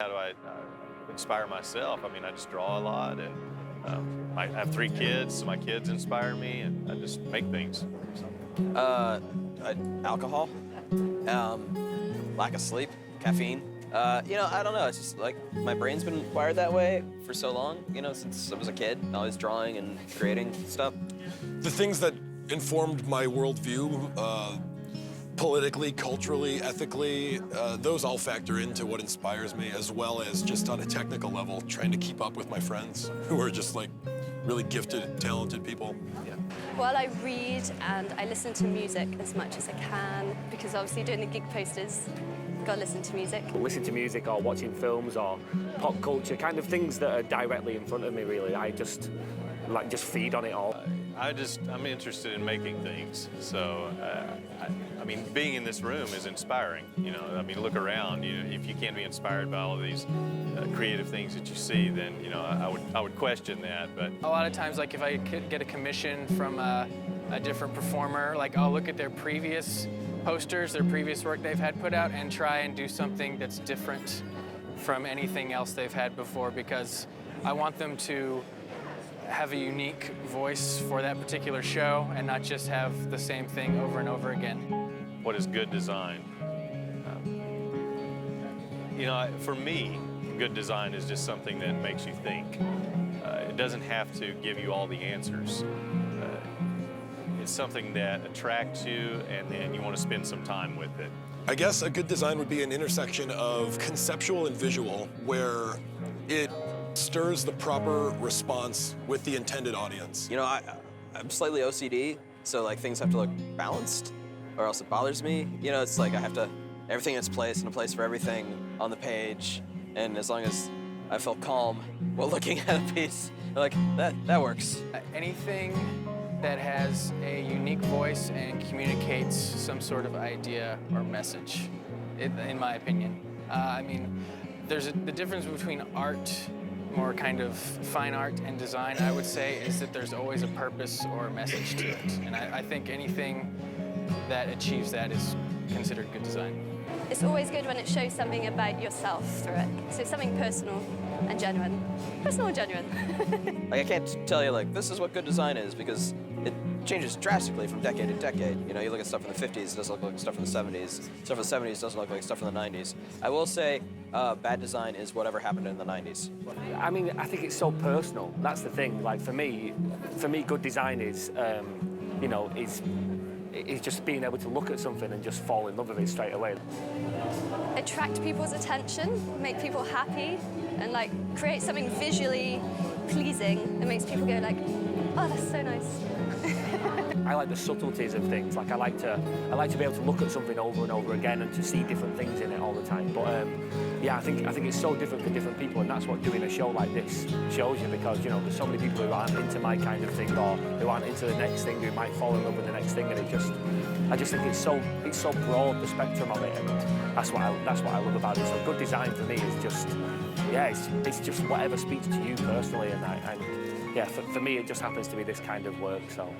How do I inspire myself? I mean, I just draw a lot, and I have 3 kids, so my kids inspire me, and I just make things. Alcohol, lack of sleep, caffeine. I don't know, it's just like my brain's been wired that way for so long, since I was a kid, always drawing and creating stuff. The things that informed my worldview, politically, culturally, ethically, those all factor into what inspires me, as well as just on a technical level, trying to keep up with my friends who are just like really gifted, talented people. Yeah. Well, I read and I listen to music as much as I can, because obviously doing the gig posters, gotta listen to music. Listen to music or watching films or pop culture, kind of things that are directly in front of me, really. I just feed on it all. I'm interested in making things, so I mean, being in this room is inspiring. I mean, look around. If you can't be inspired by all of these creative things that you see, then I would question that. But a lot of times, like if I could get a commission from a different performer, like I'll look at their previous posters, their previous work they've had put out, and try and do something that's different from anything else they've had before, because I want them to have a unique voice for that particular show and not just have the same thing over and over again. what is good design? For me, good design is just something that makes you think. It doesn't have to give you all the answers. It's something that attracts you, and then you want to spend some time with it. I guess a good design would be an intersection of conceptual and visual, where it stirs the proper response with the intended audience. I'm slightly OCD, so like things have to look balanced, or else it bothers me. It's like I have to, everything in its place and a place for everything on the page, and as long as I feel calm while looking at a piece, like that works. Anything that has a unique voice and communicates some sort of idea or message, in my opinion. There's the difference between art, more kind of fine art, and design, I would say, is that there's always a purpose or a message to it. And I think anything that achieves that is considered good design. It's always good when it shows something about yourself through it. So something personal and genuine. Personal and genuine. Like I can't tell you like this is what good design is, because it changes drastically from decade to decade. You look at stuff in the 50s, it doesn't look like stuff in the 70s. Stuff in the 70s doesn't look like stuff in the 90s. I will say bad design is whatever happened in the 90s. I think it's so personal. That's the thing. Like for me, good design is, is just being able to look at something and just fall in love with it straight away. Attract people's attention, make people happy, and like create something visually pleasing that makes people go like, oh, that's so nice. I like the subtleties of things. Like I like to be able to look at something over and over again and to see different things in it all the time. But I think it's so different for different people, and that's what doing a show like this shows you, because there's so many people who aren't into my kind of thing, or who aren't into the next thing, who might fall in love with the next thing, and I just think it's so broad, the spectrum of it, and that's what I love about it. So good design for me is just it's just whatever speaks to you personally, and for me it just happens to be this kind of work. So.